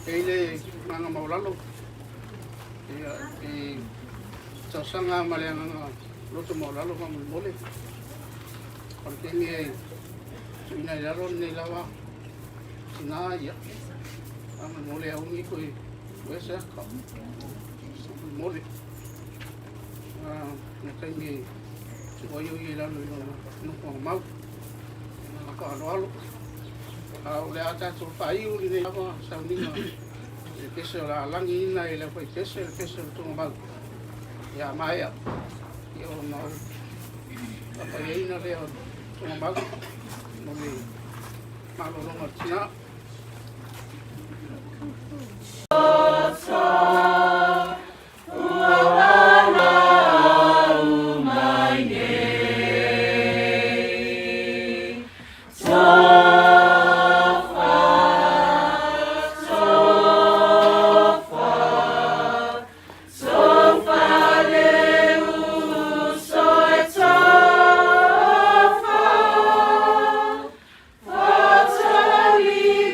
Ele mga maulalo. Sasanga malayang luto maulalo kang muli. Porque ni sinayaro ni lawa sinaya. Ang muli ang iko wesa ka. Muli. Nakangi sigoyo ilan no mau. Nakalo. Ole ata tu faaiu ni lawa sa ninga. Kese la langi na ile foi kese tuugamau. Ya maya. Yo no. Apa ina le tuugamau. No me malo no tina. Faamavae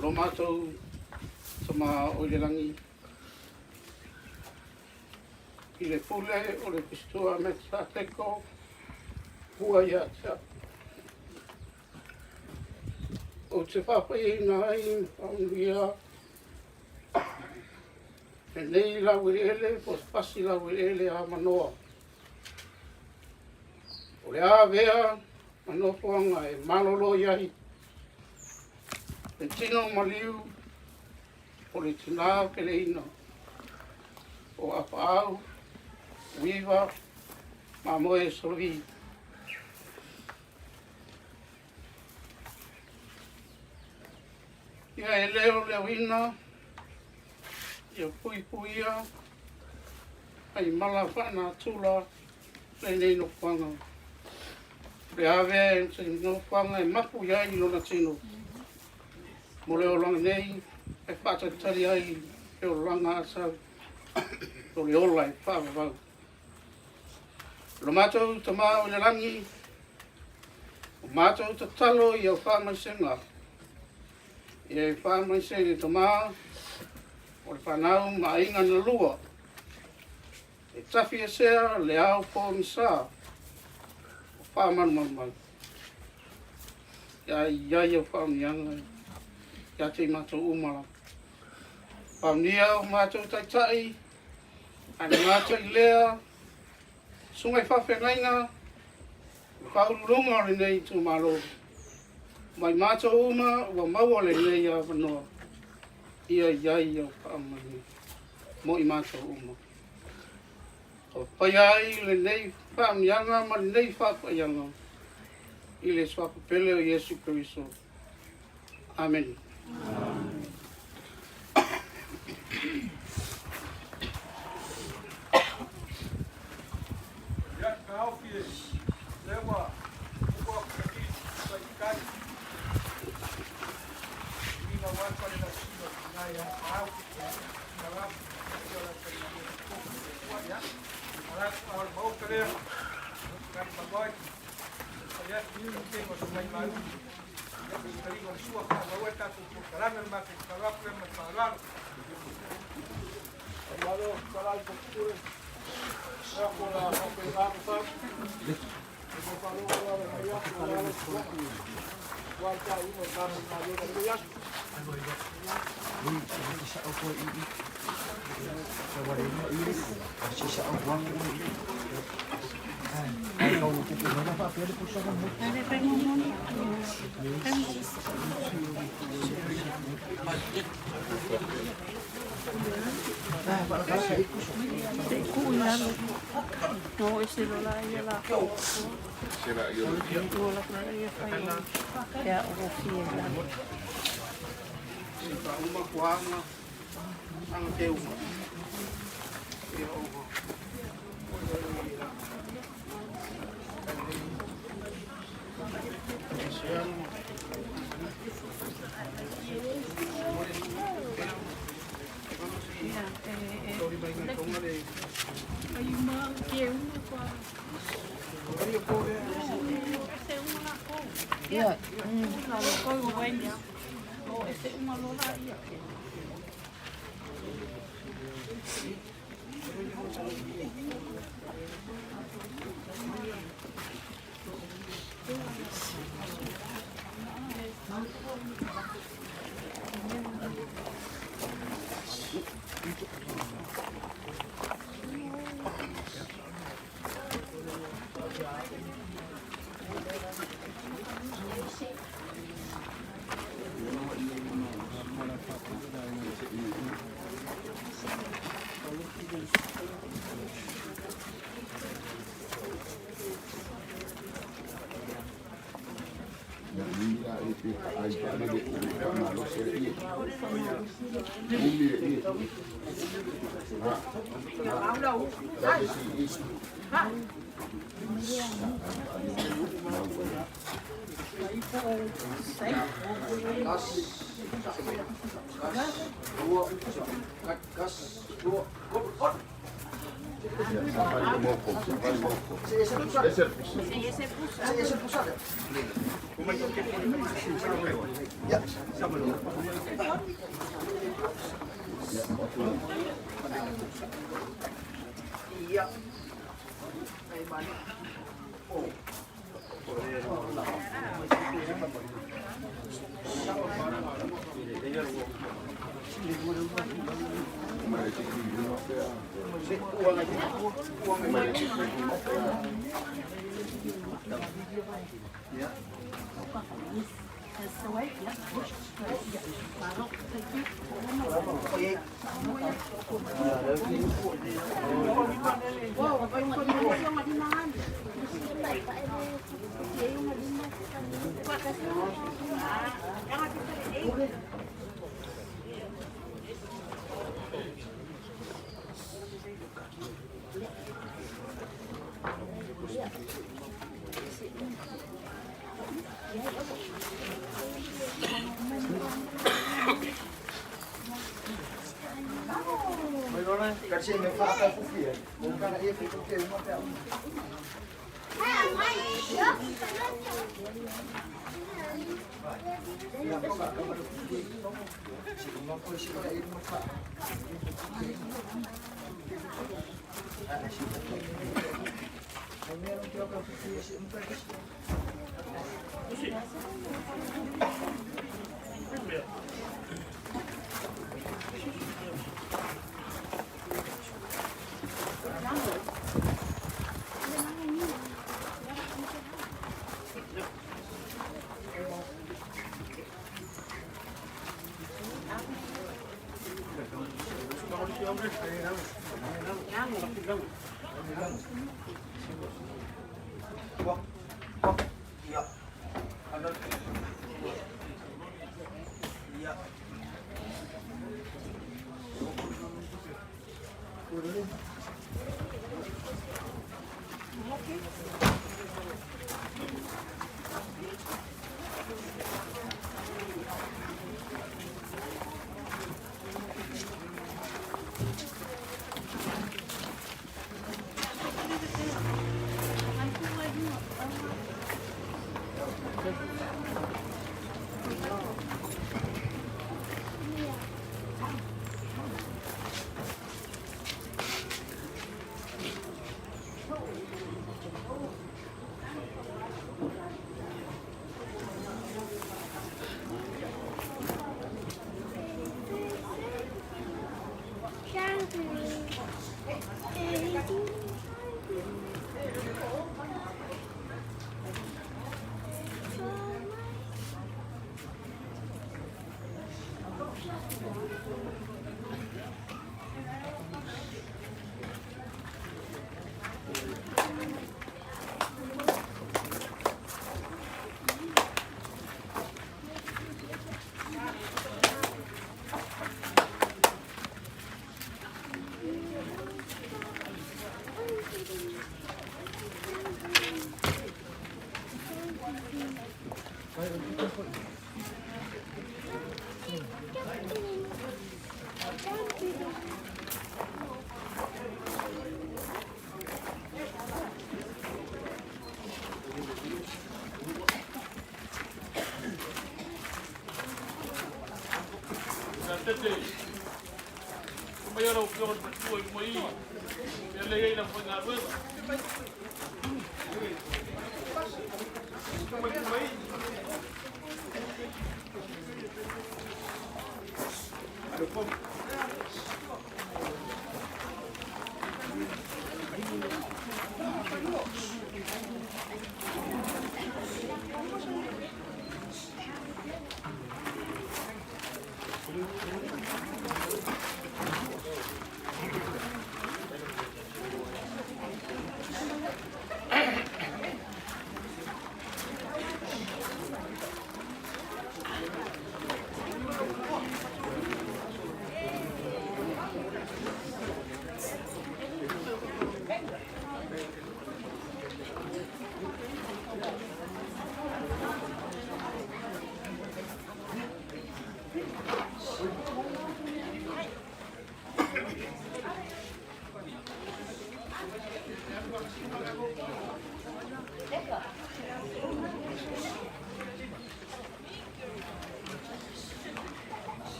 lo mātou sama o le langi. I le pule o le pistua me sa teko, hua ia tia. O te whapai na ai, manuia, e nei lau ele, po pasi lau ele a manoa. O le awea, manopoanga e malolo iahi. E tino maliu, o le tinao ke le ino. O Apaau Mamoe Solovi. Ia e leo leo ina, ia pui puia, ai mala whana tula, le nei no whanga. Le awea e se no whanga e mapu iai lona tino. Mo leo langa nei, e whatatari ai, e o langa asau, o le ola e Faamavae. Lo mātou ta mā o le langi, o mātou ta talo i au whaamaisenga. I e whaamaisenga ta mā, o le whanau ma inga na lua. E tafi e sea le au po misa, o whaamanu. Iai au whaamianga, ia te mātou umara. Whaamnia o mātou taitai, ane mātou i lea, sungai whawhengainga, whaururunga le nei tū malo. Mai mātou uma, ua maua le nei a wanoa. Ia iai au whaamani, mo i mātou uma. O pai ai le nei whaamianga, ma le nei whapaianga. I le swapapele o Yesu Keriso. Amen. No, ese lo la ia la. Ya o fiela. Sika uma kuanga, ang te uma. Ia uma. Hay uma que é uma com a... Essa é uma na cor. Ia. Na cor o banho. Ou essa é uma lola ia. Kasi may faaamavae kukia. Kung ka na iya kukia mo pa.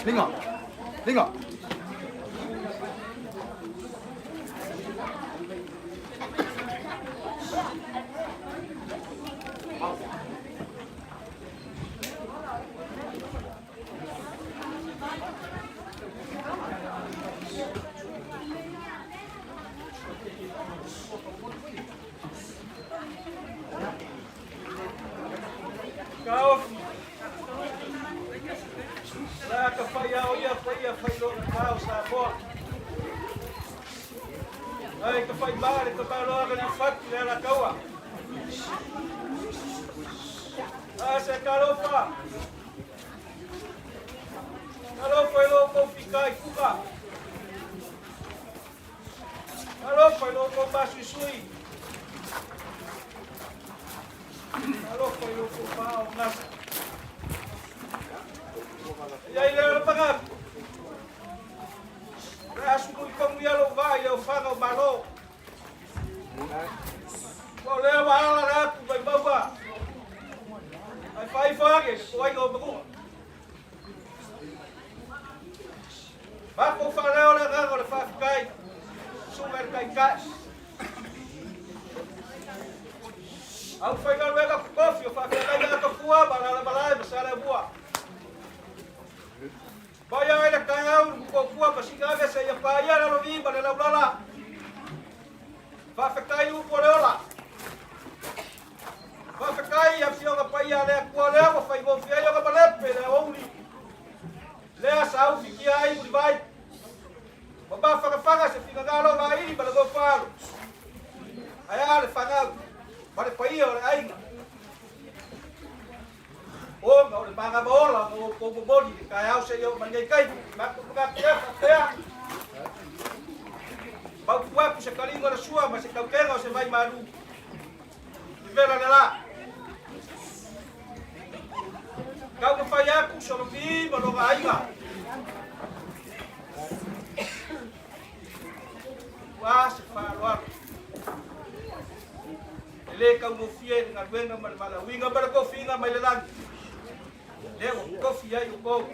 Linga. Linga. Kau lah ke faaiu ia faaiu kau sapo. Ai ke faaiu ke faaialoga ni fat le la kaua. Se kalofa. Kalofa lo ko fikai kuka. Kalofa lo ko basusui. Kalofa lo ko pao nas. Ia ile pagam. Rasu ko kong ia lo vai o fanga malo. Ko le wala ra ku bai baba. Ai fai fage, ko ai go bagu. Ba ko fa le ola ga le fa kai. Sumer kai kas. Au fai ga le ga kofi o fa kai ga ka fua bala bala sala bua. Vaya ele caiu com cua para chegar a se ia para ir ao vinho para lá lá. Vai ficar aí o corola. Vai ficar aí a senhora para ir a corola, vai fazer o filho que vai levar a onde. Lea sau fique aí o vai. Baba faga se fica galo vai ir para o faro. Aí ele faga para para ir aí. Ôm ngồi ba cái bố là cô bố gì cài áo xe vô mình gây cây bác thế bao qua cũng sẽ có liên quan đến xua mà sẽ cầu kéo rồi sẽ vay mà đủ về là kau ke faaku Solovi ma lo aiga. Wa se faaaloaloga. Ele kau no fie nga wenga mala winga bara ko finga mai le lang. Le ko fia yo ko.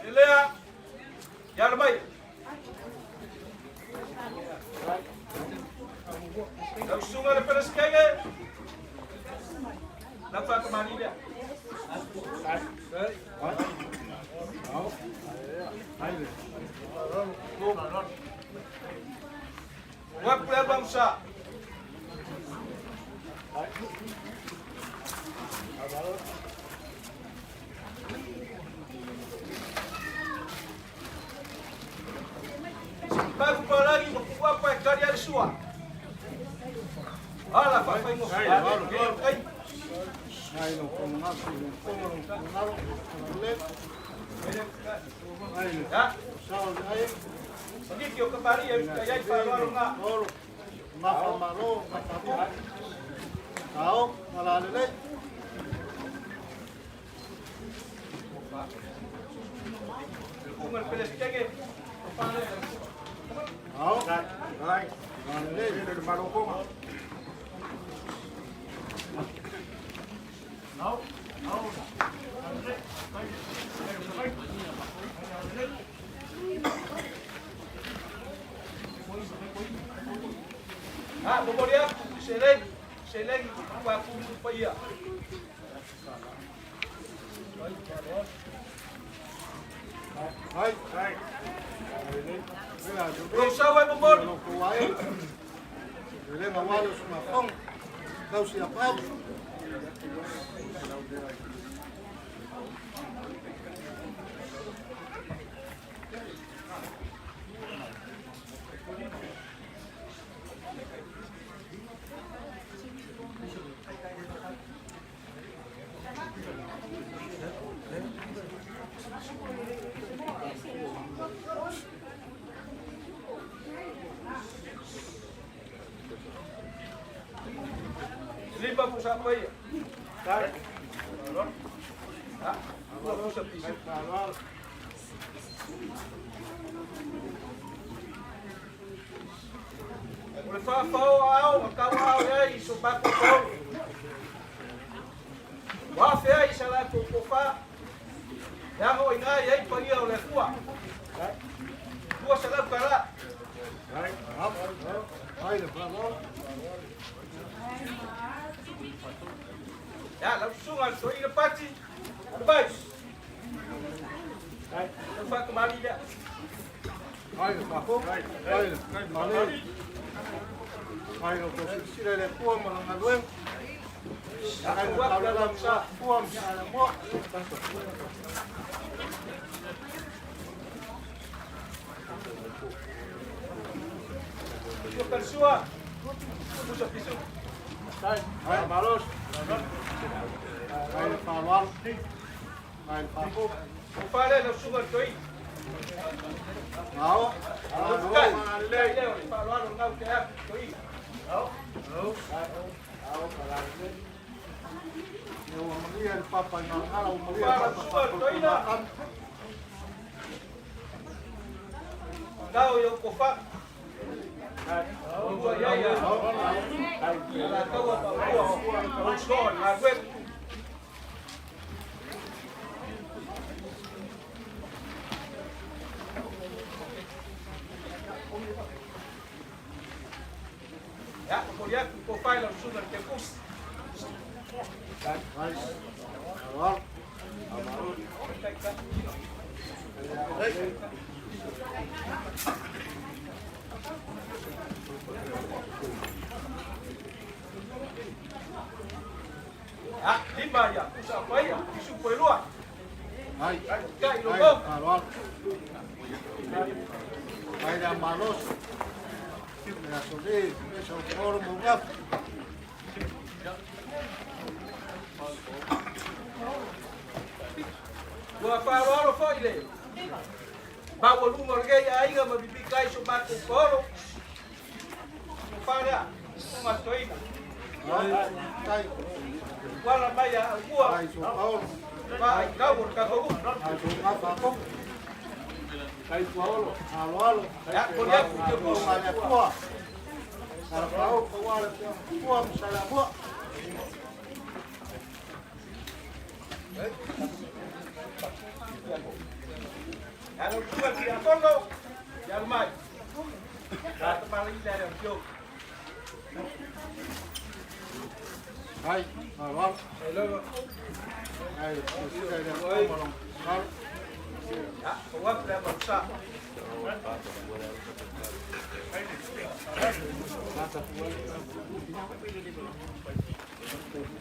Ele ya mai. Kau sunga le pereskege. Nampak ke mana dia? Buat pula bangsa. Baru pula lagi buat apa karya risua. Alah, papai mo. Ay, no, con más, Ya. Sedikit kembali ya, kaya faaaloaloga. Mafamaro, mafamaro. Kau malalele. Ungan peleskege. Kau, baik. Malalele dari Maroko. Ah, memorial, seleng, aku supaya. Baik, baik. Kau sawa memor. Ele mamalo sumafong. Kau si Apaau. Lima puluh siapa ya? Tarik. Ah, 20 piso. O le whaafao au, ma kau au ea i so bako kau. Wafe ai sa la kofa. Ya ho inga ai pa ia o le kua. Kua sa la kara. Hai le bravo. Ya la sunga so ina pati. Advice. Hai, no fa kemari dia. Hai le bravo. Hai le male. Hai le posisi le kua malanga dueng. Hai le taula sa kua sa mo. Yo persua. Musa pisu. Hai malos. Hai le faaaloaloga. Hai le faaamavae. O fare la sunga toi. Ao. Ao kai. Le le o fa lo ngau ke a toi. Ao. Ao para le. Eu manuia le papa na ala o manuia Para papa. toi na. Dao yo ko fa. Au ya ya. La kau pa o so la web. Ya, kemudian profile langsung dan tempus. Hai. Ao. Amarut. Ya, lima ya, usa apa ya? Isu peluang. Hai. Kai lo Hai kau. faaaloaloga. Hai le malos. Ya soli, eso oro mo ngap. Gua falo foi le. Bawa lumor ge ya inga mabibi kai so batu poro. Para, mas toi. Hai. Hai. Wala maya gua. Hai so Paul. Vai, kau ka ko. Hai so ngapa. Hai Paul. Alo. Ya, kemudian Yo tempus. ngale tua. Para Paul ko wala tua msala mo. Ya lo tua dia fondo. Ya mai. Ya kembali dari jok. Hai. Alo. Hello. Hai. Sudah ada ngomong. Hai. Ya, kau dah bangsa.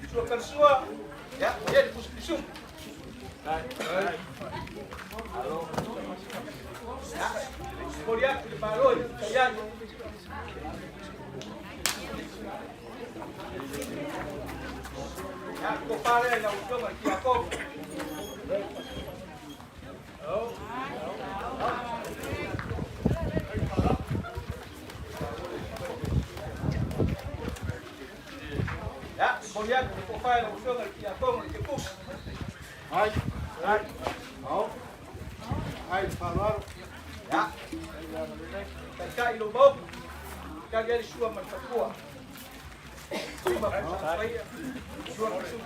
Sua persua. Ya, dia di pusat. Halo. Ya, kemudian di baloi, kayan. Ya, kau pare yang ujung lagi aku. Ya, kemudian kau pare yang ujung lagi aku lagi pus. Hai. Hai. Ao. Hai faaaloaloga. Ya. Kai lo bom. Kai dia sua matakua. Sua pasai. Sua pasu.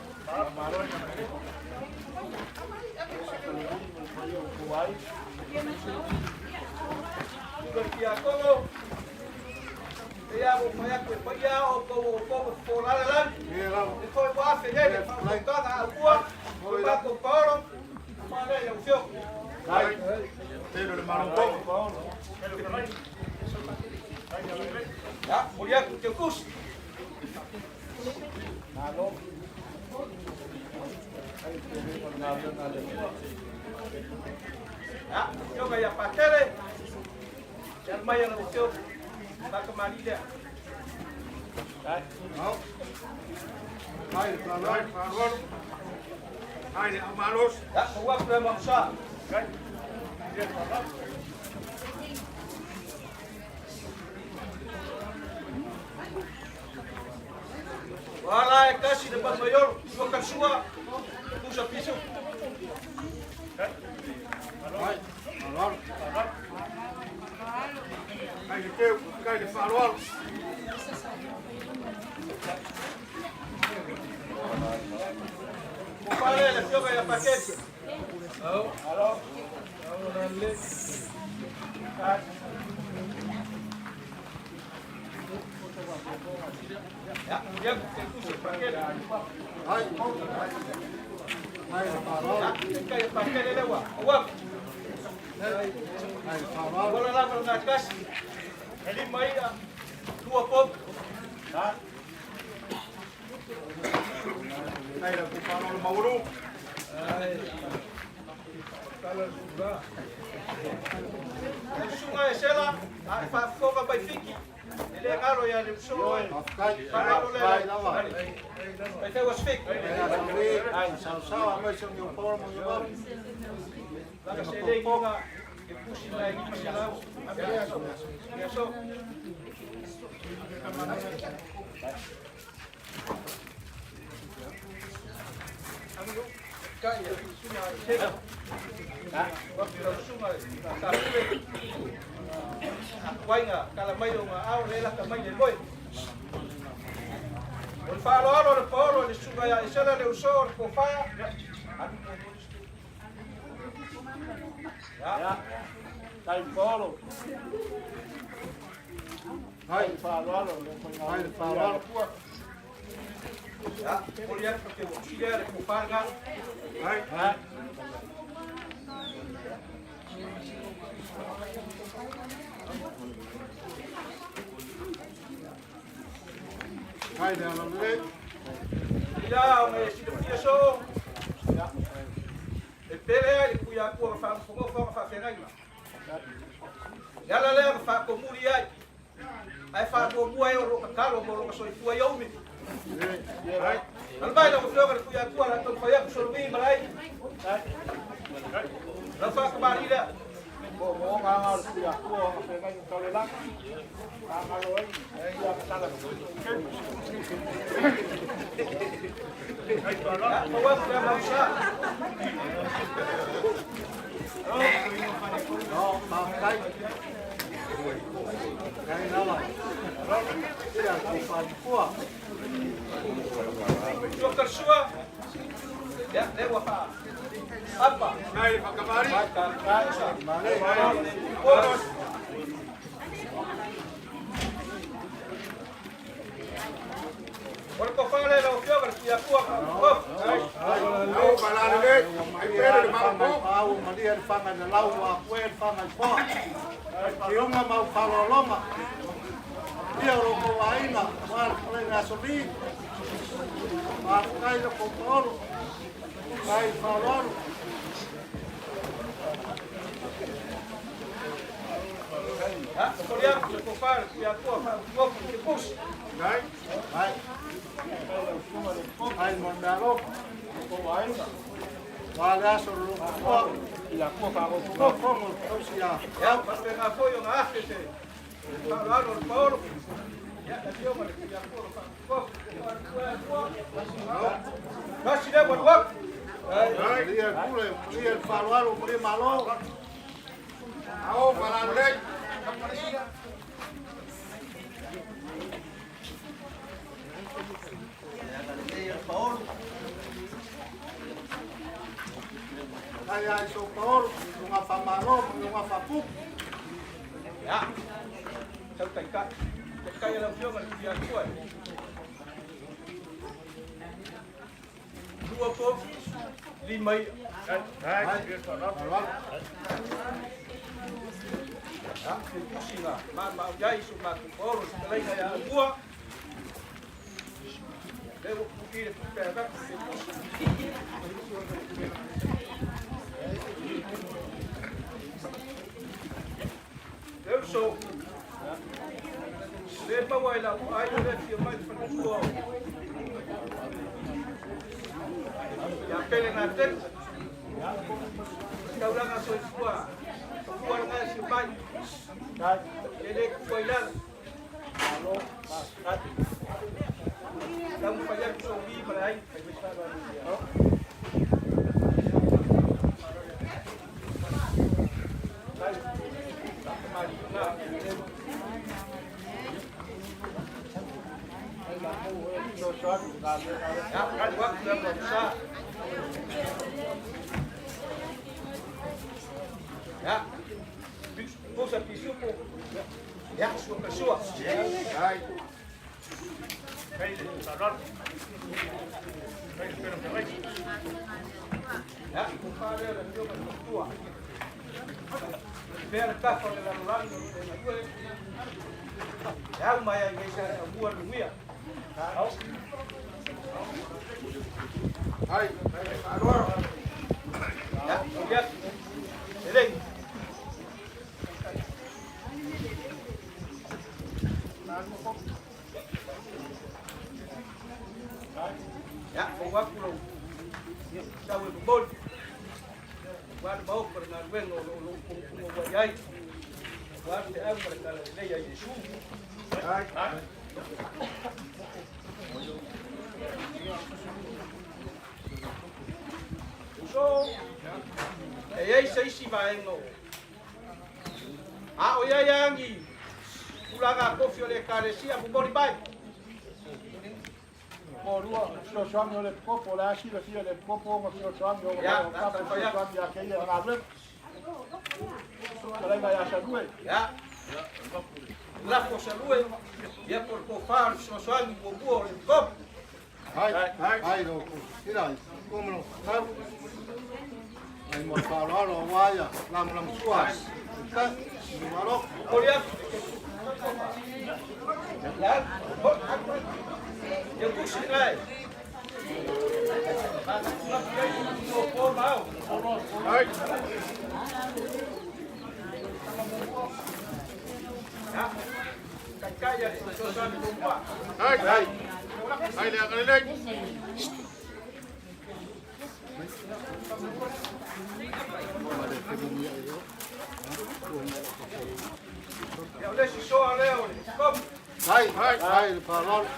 Sua kia kono. Ia mo paya ko paya o ko la la. Mira. Ko wa fe ele ka ka akua. Ko ba ko poro. Mane ya usio. Hai. Pero le mano Paul. Ya, kemudian tikus. Ya, yo kayak pakele. Yang mayan usio. Ba kemari dia. Ao. Hai faaaloaloga. Hai le malos. Ya, kau apa bangsa? Wala kasih depan mayor, dua karsua, pusa pisu. Hai. Faaaloaloga. Kai le keu, kai le whaaloalo. Kupale le fioga ya paketi. Alo. Alo le. Ya, dia kusi paketi. Hai. Hai le whaaloalo. Kai paketi le wa. Wa. Hai le whaaloalo. Bola la na kasi. Eli mai dua pop. Ha. Hai le whaaloalo mauru. Sunga e sela, a fa foga bai fiki. Ele ngaro ya le so. Kai lava. Ai te was fik. Ai sao mai song yo por mo yo. La se le foga e pusi na i ki la. Ya so. Kai ya sunga sela. Quay ngà, cả là mấy đồng áo lấy là cả mấy người bơi. Một pha đó rồi phô rồi xung quanh sẽ là đều số của pha. Dạ. Đây phô rồi. Hai pha đó rồi. Hai pha đó. Dạ, một liệt cái một chi để của pha ngà. Hai. Hai dah lalu. Ya, me si te so. Ya. E pere e kuia ku fa fa ferai. Ya la le fa ko muri ai. Ai fa ko bu ai ro ka kalo mo ro so fu ai omi. Hai. Al bai la ko flo ka kuia ku ala to fa ya ko so bi malai. La fa ka bari la. Bo nganga kuia ku ferai ka le la. Nganga loi. Ya sala. Ko wa ku ma sa. No, kai. Kai nala. Tidak kupan kuah. Yo ka sua. Ya, le wa fa. Apa? Hai pakabari. Male. Por ko fa le lo fio ka kuia ku. Lau balare le. Ai pere de mau pau, malia de fanga de lau a kuen fanga po. Kiunga mau whaloloma. Ia roko waina, wal kwenga sobi. Wal kai lo kontoro. Kai whalolo. Ha, ko ya ko fa kuia ku fa ko ke pus. Hai. Hai. Hai mondaro. Ko waina. Wal aso lo ko. Ia ko fa ko ko ko sia. Ya, mas me apoyo na afete. Falando o Paulo. Ya, la tío me ya por fa. Mas se der wat. Hai. Dia kule, dia whalolo, dia malo. Au balare le. Kaya iso Paul, mga famalo, mga fapu. Ya. Sau cảnh cạnh. Cảnh cạnh là chưa mà ya tuổi. Dua pop 5. Hai, dia sorot. Ya, pusing lah. Mau jai suka ku Paul, lain ya gua. Devo mungkin pegar. Eu sou. Lembra o ela, aí eu devia mais para o povo. Ya pele na tenda. Kau lang aso sua. Kuar nga si pai. Ele ko ila. Alo, pasat. Kamu payah so bi malai. Kali waktu yang besar. Ya. Pusa pisupo. Ya, suka suak. Hai. Kai salon. Kai pero que vai. Ya, compadre, la dio con tua. Ver café de la Rolando de la Yue. Ya, maya iglesia buat dunia. Hai, alor. Ya, lihat. Eleng. Ya, bawa pulau. Sawi bol. Buat bawa pernah wen lo wajai. Buat dia mereka leya Yesus. Hai. So, aí sei se vai no. Ah, olha yangi. Ulaga kofi ole karesia bubori bai. Porua, sio swami ole popo la asilo sio le popo mo sio swami ole popo swami ya kenya na bre. Kala ya shadue. Ya. La cosa lui. Ya por kofar sio swami bobo ole kop. Hai no. Tira. Como no. Ai mo faaaloaloga waya, lam suas. Ka, malo. Olha. Ya. Eu puxei aí. Hai. Ya. Kaya sio swami bobo. Hai. Hai le akalele. Eu deixo só a Leone. Como? Hai, faaaloaloga.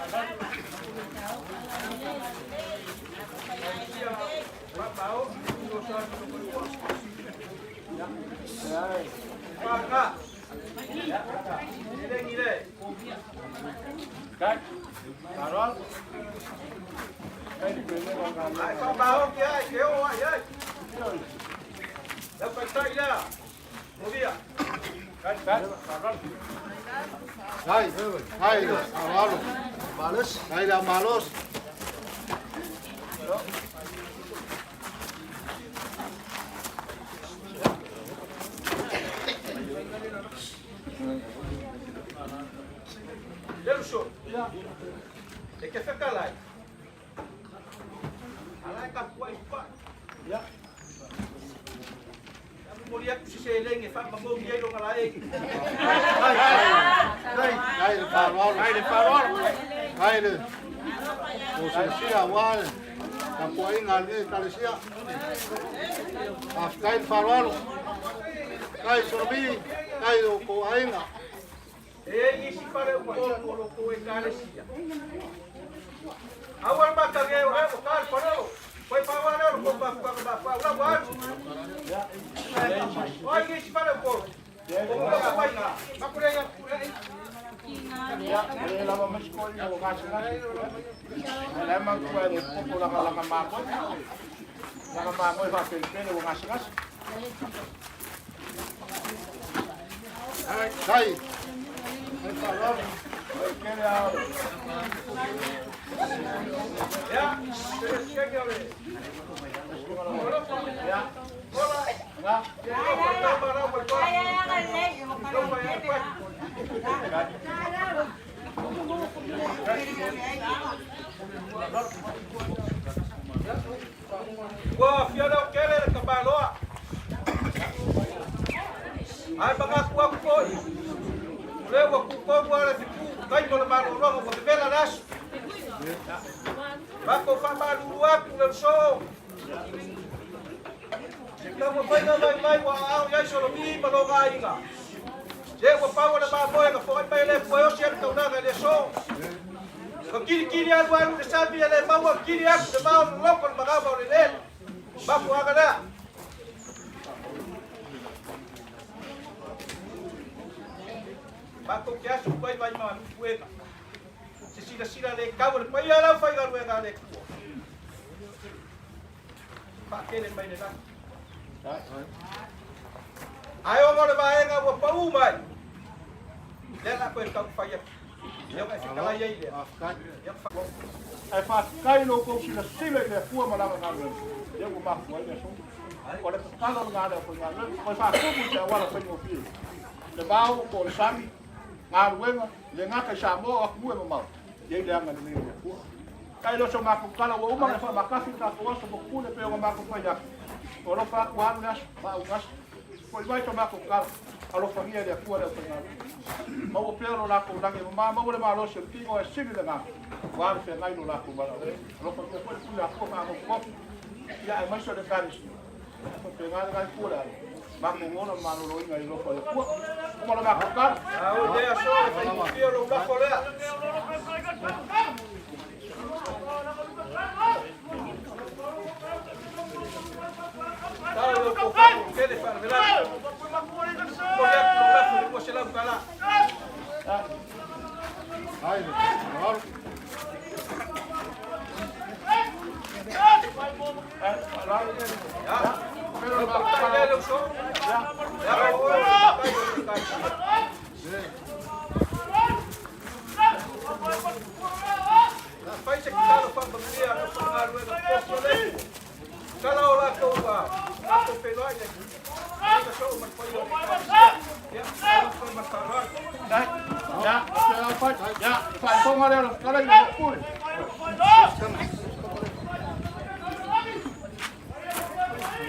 Apaau, sio swami bobo. Malaga. Ile. Kai. Faaaloaloga. Kai di pele wa ngala. Ai Apaau que ai, que eu ai. Eu pensei já. Movia. Hai, faaaloaloga. Malos. Hai la malos. Deu show. É que fica lá. Alai kapuai pa. Ya. Mulia ku si seleng e fa mamou dia lo ngalai. Hai faaaloaloga. Hai le. O se sia wale. Kapuai ngali kalesia. Afkai faaaloaloga. Kai Solovi, kai o ko ainga. E isi pare o ko e kalesia. Awal maka ge o kal paro. Foi pa wala ko pa wala wala. Oi isi pare o ko. O ko pa ina. Makure ya. Ya, ele lava mais coisa o gasto. Ele é mais coisa, pouco lá mako. Lá mako vai pele o gasto. Sai. Ya, chega ali. Ya. Hola. Ya. Wah, fiada kere kabalo. Ai bagaku aku koi. Lewa ku ko wala fiku kai mo ba ro ro ko bela das. Ba ko fa ba lu aku le so. Estamos fazendo vai wa au ya Solovi ba lo ga inga. Je wa pa wala ba boy ka foi pa ele foi o ser ka na ga so. Ko kiri alu de sabi ele ba wa kiri aku de ba lo ko ba ga ba le. Ba ku aga da. Bako kia su pai mai ma kueka. Se sila le kau le pai ala fai garu e ga le kuo. whakele mai nena. Ai o ngore vaenga ua pau mai. Lea koe tau whaia. Ia mai whikala iei lea. Ai whaakai no kou sila sila i lea kua malaga ngā leo. Ia ua mafu ai lea songi. O le patalo ngā leo koe ngā leo. Koe whaakumu te awala whaingo pio. Le vau ko le sami. Ngā ruenga. Le ngaka i Samoa a kue mamau. Iei lea ngā leo lea kua. Kai lo so maku kala wa umang e whamakafi ka kua so mokune peo ngā maku whaia. O lo whaaku anu neas. Whau ngas. Koe mai to maku kala. Alo whangia lea kua leo whainga. Mau peo lo lako ulangi. Mau le malo se tingo e siri le ngā. Wāre whea ngai no lako mara. Alo whangia koe pui a kua ngā mokofi. Ia e maiso le karis. Ko pe ngā ngai kua lea. Mako ngona mano lo inga i loko le kua. Umala maku kala. Au lea so e whaingo pio lo lako lea. Tau lo ko whaingo kele whanawelana. Ko lea ko lako le kua se lau kala. Ai, maru. Pero pa lo so. Ya fai se kitalo pa pamia ko na luego posto le. Kala ola ko ba. Ako peloi le. Ito so man pa yo. Ya, ko man pa ro. Ya, ya, fai ko ngare lo kala i kure.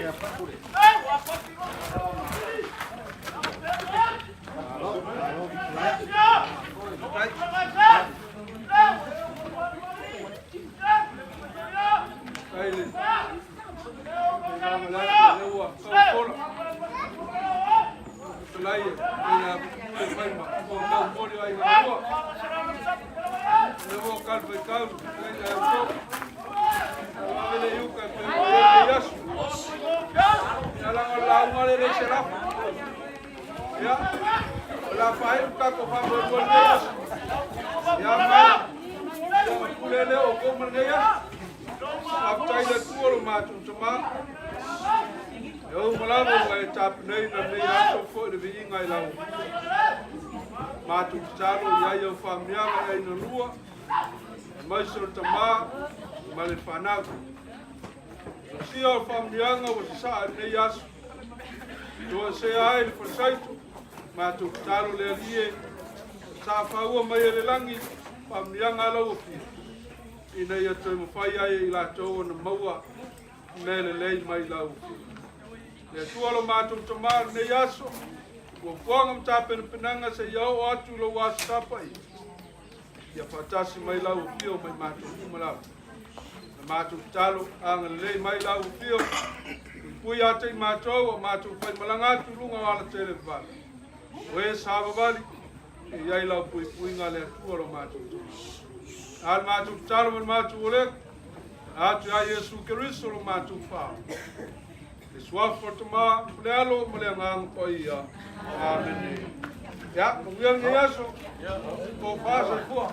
Ya, kure. La faaiu ka ko fa mo neas. Ya ma. Kulele o ko mo neas. Aptai da tuolo ma tu tama. Yo malaga wa tap nei na nei aso fo de vinga i lau. Ma tu talo ya yo famia ga i no lua. Mai so tama ma le fanau. Si o famia ga o sa nei aso. Do se ai le forsaitu. Ma tu talo le lie sa faua mai le langi pamianga lau fi ina ia toi mo fai ai la to na maua me le lei mai lau le tualo ma tu tomar ne yaso ko fonga tape penanga se yo atu lo wasapa ia fatasi mai lau fi o mai ma tu mala ma tu talo ang le mai lau fi o pui ate ma to ma tu fai malanga tu lunga wala tele va we Faamavae e ai lau pui ngā lea tuaro mātou. Al mātou taro man mātou ole, atu ai Yesu Keriso lo mātou whao. E suafo te mā, mule alo, mule ngāngu po ia. Amen. Ya, mwenye ni Yesu, ko whasa kua.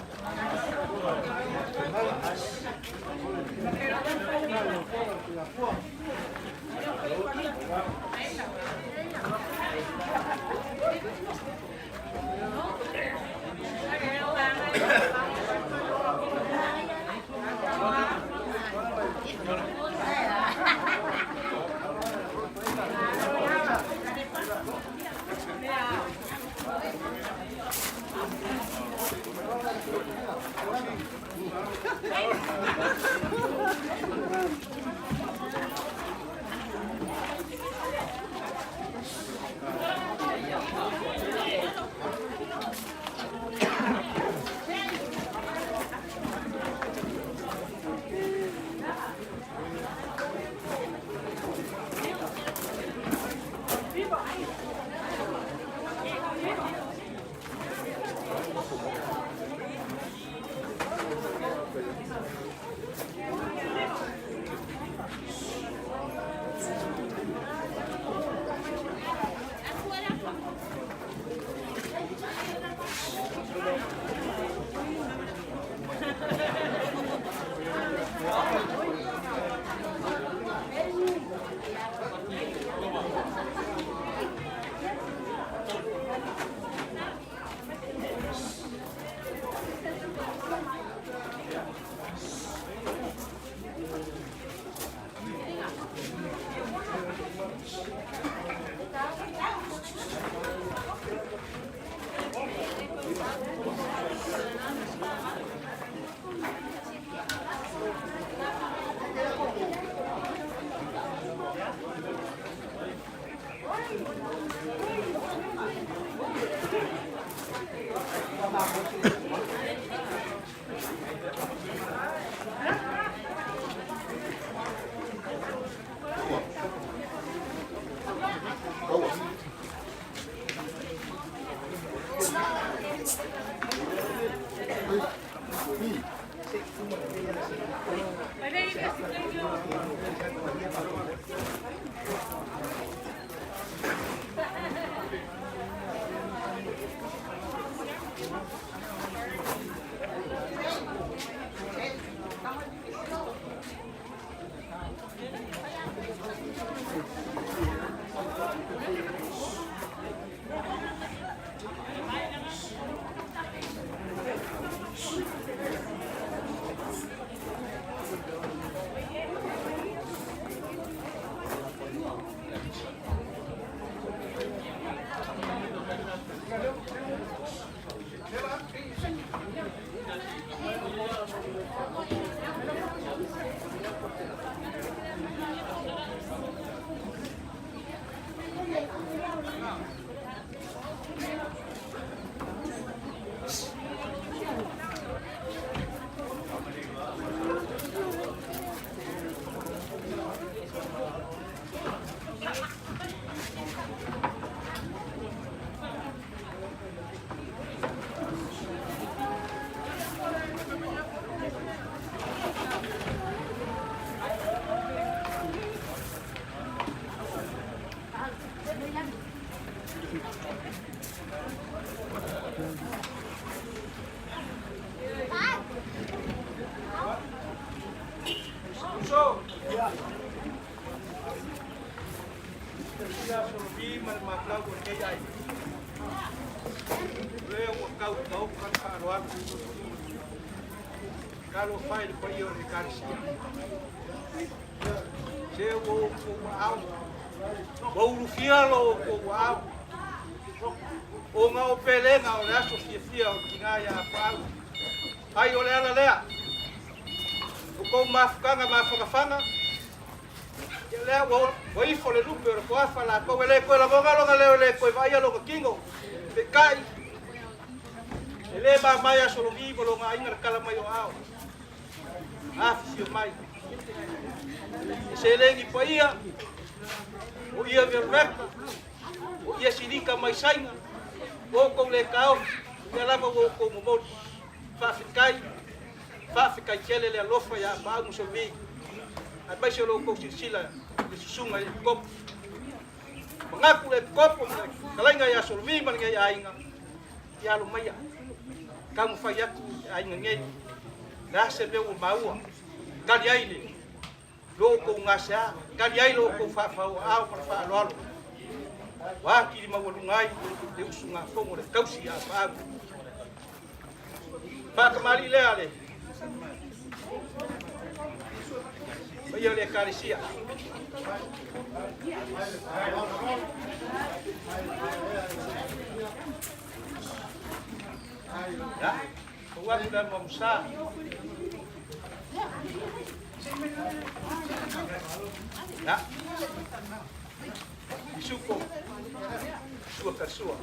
Kalau fai de paio de carcia. Se o au. O fialo o au. O nga o pelenga o laso fia o kinga ya Apaau. Ai o lea lea. O ko mafkanga mafanga. Lea o ifo le lupe o ko afa la ko le ko la boga lo le ko vai lo kingo. Pe kai. Ele ba Mamoe Solovi lo nga inga kala mai o au. Afio mai. Se lengi paia. O ia verveka. O ia sinika mai sainga. O ko le kao. Ia lava o ko mo. Faafikai tele le alofa ya Apaau Mamoe Solovi. Ai bai se lo ko sila le susunga le kop. Mangaku le kop kalainga ya Solovi man ngai ainga. Ya lo mai. Kamu fai atu ainga ngai. Na se be o maua. Kali aile. Lo ko ngasa, kali aile ko faafau au para faaaloaloga. Wa kili mawalungai le usunga fongo le kausi ya Apaau. Kamali le ale. Ia le karisia. Ya, wa sudah memusa. Ya. Isuko. Sua kasua.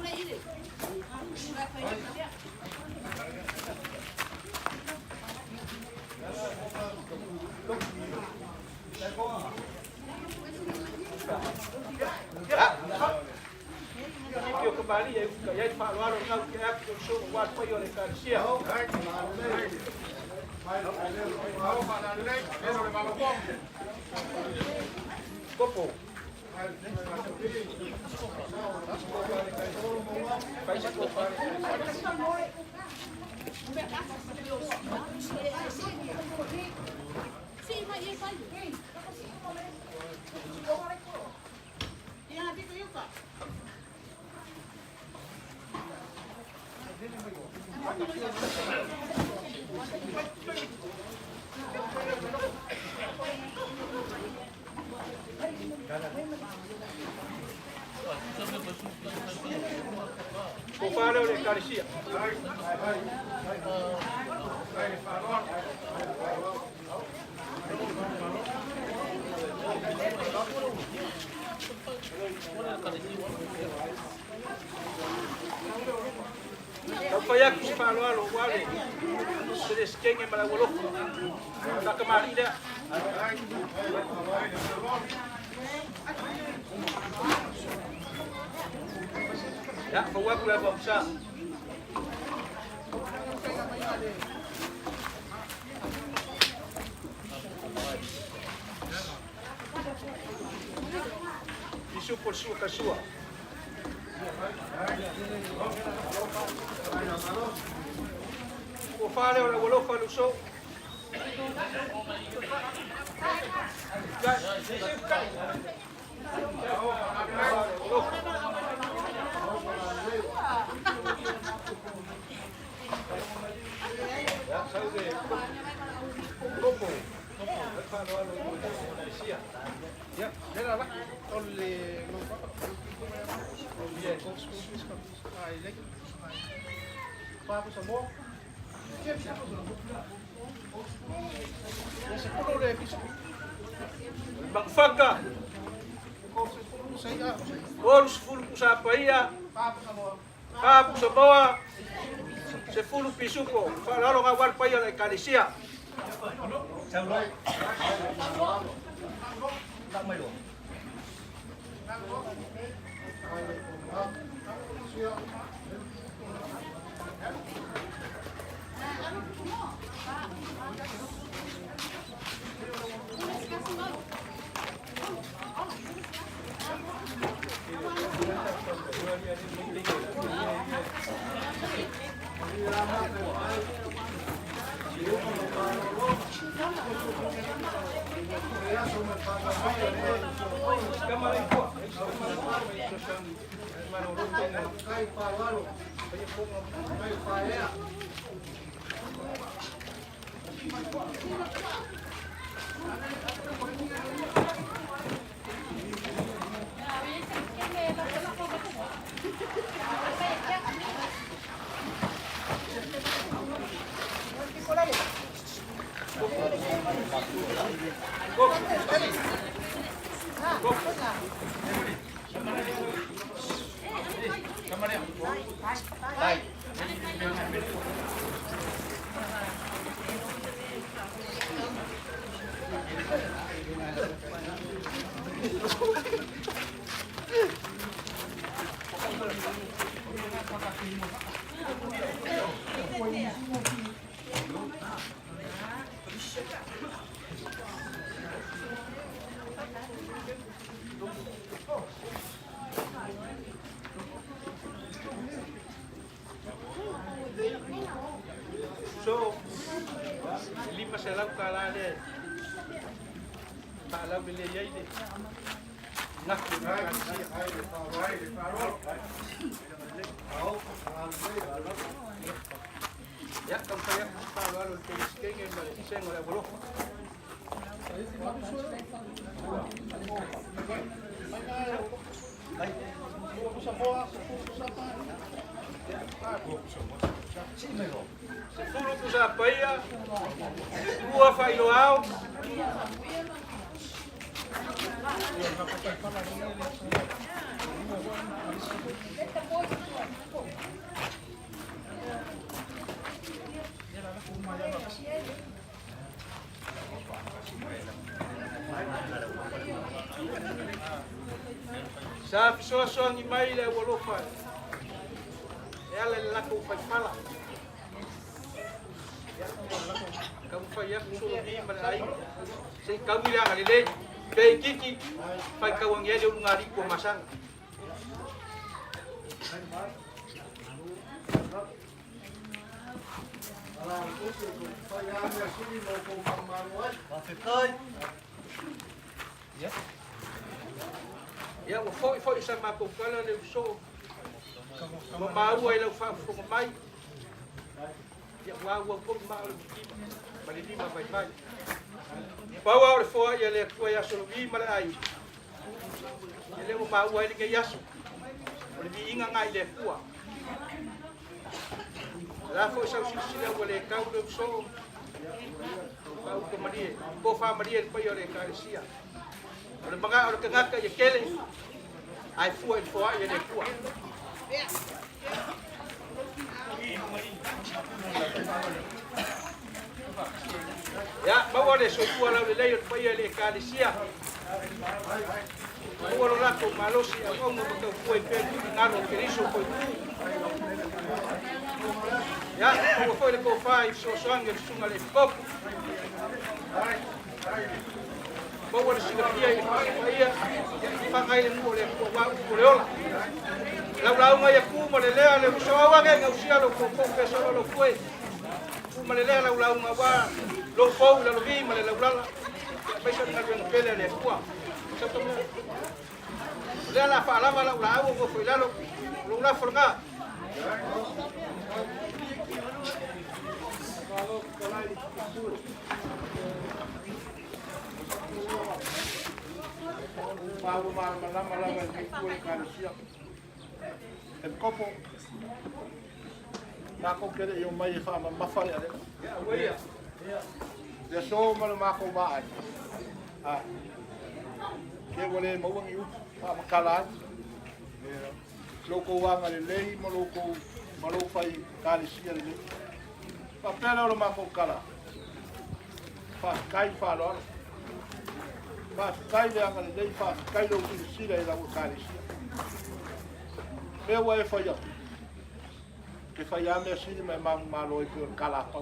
Io kembali ya faaaloaloga ke aku so wa pa yo le karisia. Kopo. Kupare oleh karisia. Kaya ku faaaloaloga wale. Se skenge mala woloko. Tak kemari dia. Ya, bawa aku ya bangsa. Isu por sua kasua. O fare ora wolofa lo so. Ya, faaaloaloga Malaysia. Ya, era la ole no pa. Ole ko ai le. Pa sa mo. Ese puro de piso. Bang faka. Saya Olu sefulu pusa paia. pa sa mo. Papu Samoa, sefulu pisuko, faaaloaloga wal paia la Ekalesia. So, lima selau kalane. Kalau beli ya ini. Nak ya kamu saya kalau tulis kengin balik saya ngoleh bolok. Sefulu pusa paia, dua faaiu. Sa fisoasoa ni mai le walofa. Ela le lako fai fala. Kamu fai ya Solovi malai. Sei kamu ya ngalile. Bei kiki fai kawang ya de ngari ko masang. Ya, foi sama ko kala le so. Mau ai lo fa fo mai. Ya wa ko ma lo ki. Bali di ma vai. Pawa o fo ya le ko ya Solovi malai. Ele mo mau ai ke yasu. Bali di inga ngai le fua. La fo sa si le wale ka lo so. Pau ko Maria, ko Faamavae pa yo le Ekalesia. Ole mga ole kangaka ya kele. Ai fua il foa ya le fua. Ya, bawa le so fua la le yo pa yo le Ekalesia. Ko lo la ko malosi a ko no ko fue pe ngalo que hizo ko. Ya, ko foi le ko fai so sangue sunga le copo. Bawa le sinapia ia pakai le mo le ko le ola. La nga ya ku mo le lea le so wa nga usia lo ko pe so lo fue. Ku mo le lea la nga wa lo fo la lo vi mo le la. Pesa na le pele le kwa. Sa to le la fa la ko foi la lo la forga. Faaamavae malaga ni kuai kalisia. E kopo. Nako kere yo mai Faamavae ale. Ya so malo mako mai. Ah. Ke wale mawang yu Faamakalan. Loko wanga le lei malo fai kalisia le. Papela lo mako kala. Fa kai fa lo. Fa kai le anga le lei fa kai lo kalisia le la kalisia. Me wa e fa yo. Ke fa ya me sini me malo e por kala pa.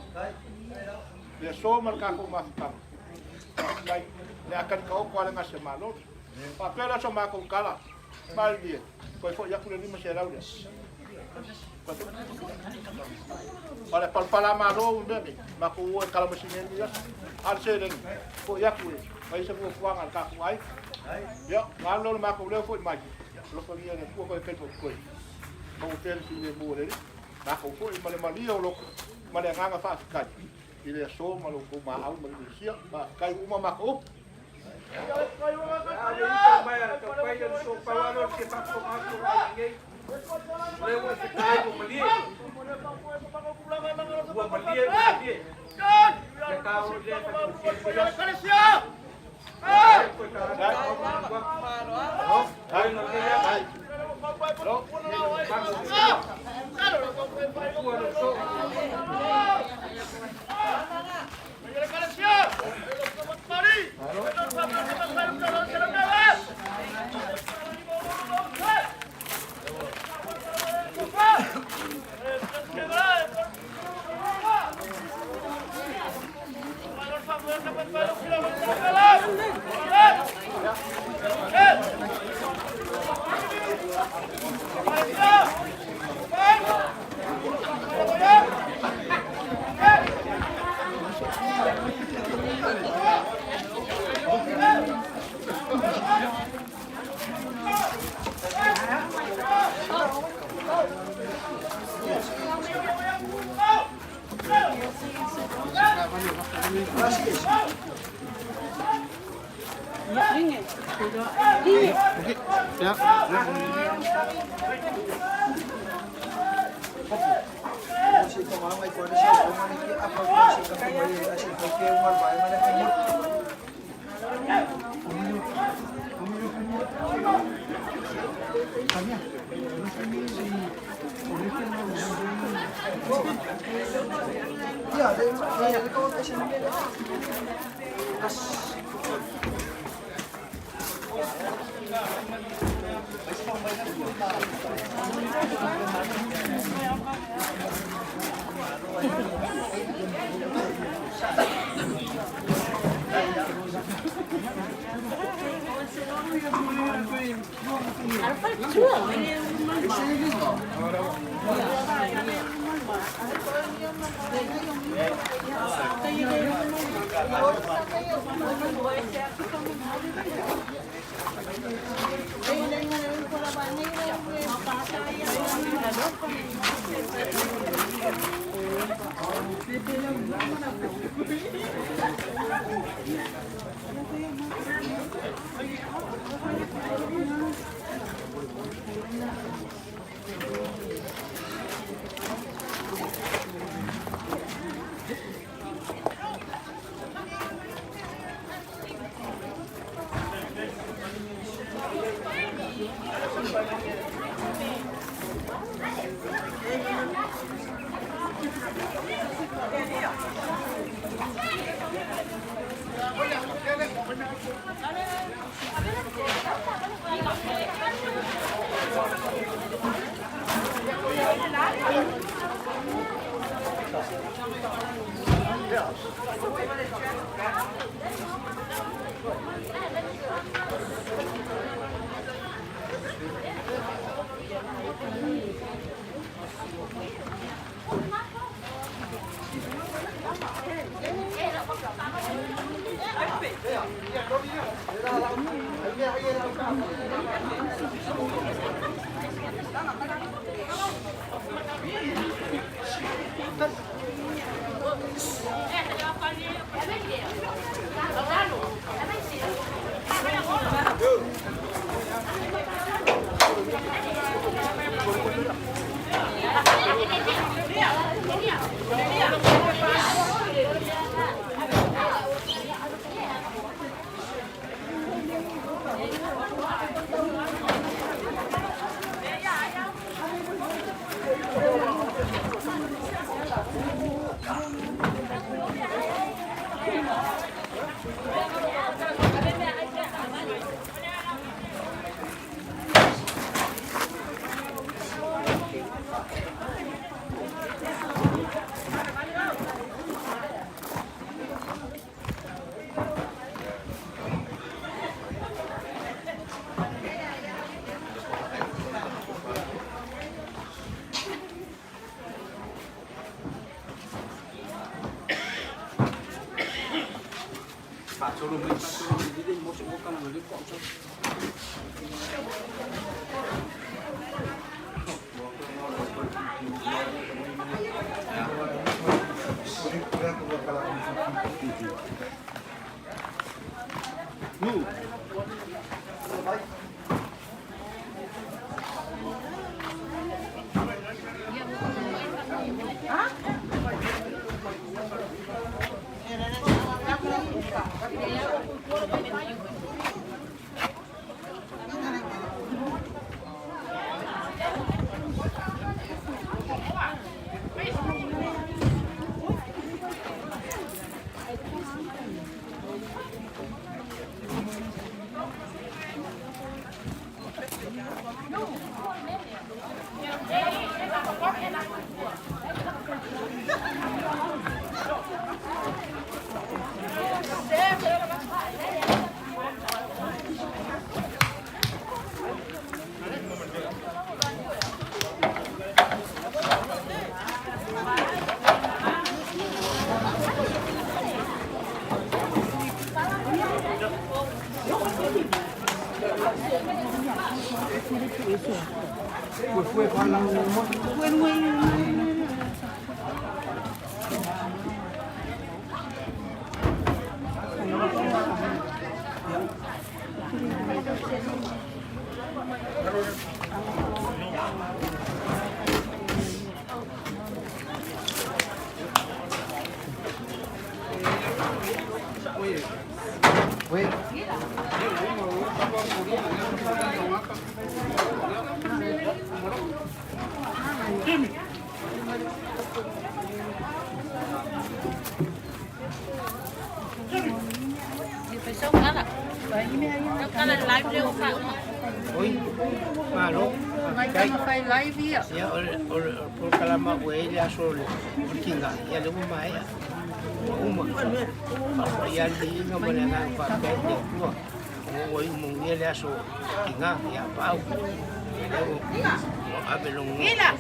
Le so mal ka ko ma fa. Lai le akan ka o kwala nga se malo. Papela so mako kala. Mal dia. Foi ya kule lima se raude. Olha para malo bebe, mako o kala masine dia. Al se den. Foi ya kule. Vai se ko kuang al ka kuai. Yo, ngalo mako le foi mai. Lo ko ia ne ko ke ko. Mo ter si ne mo le. Mako foi male malio lo. Male nganga fa kai. Ile so malo ko ma au mo le sia, ba kai uma mako. Boleh buat macam Oi, malo. Mai kama fai live ia. Ya, por kalama ele achou o kinga. Ya lu mai. Uma. Ya di ngomong dengan Pak Bende tua. Oi, mung ele achou kinga ya Apaau. Abelong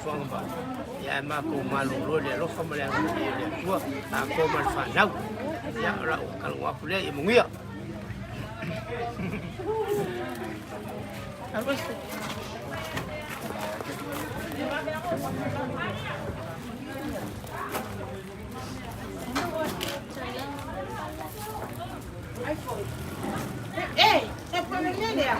Faamavae. Ya mako malu lo le lo kama le tua. Ako mal fanau. Ya ora kalau aku le manuia. Harus. Eh, siapa namanya dia?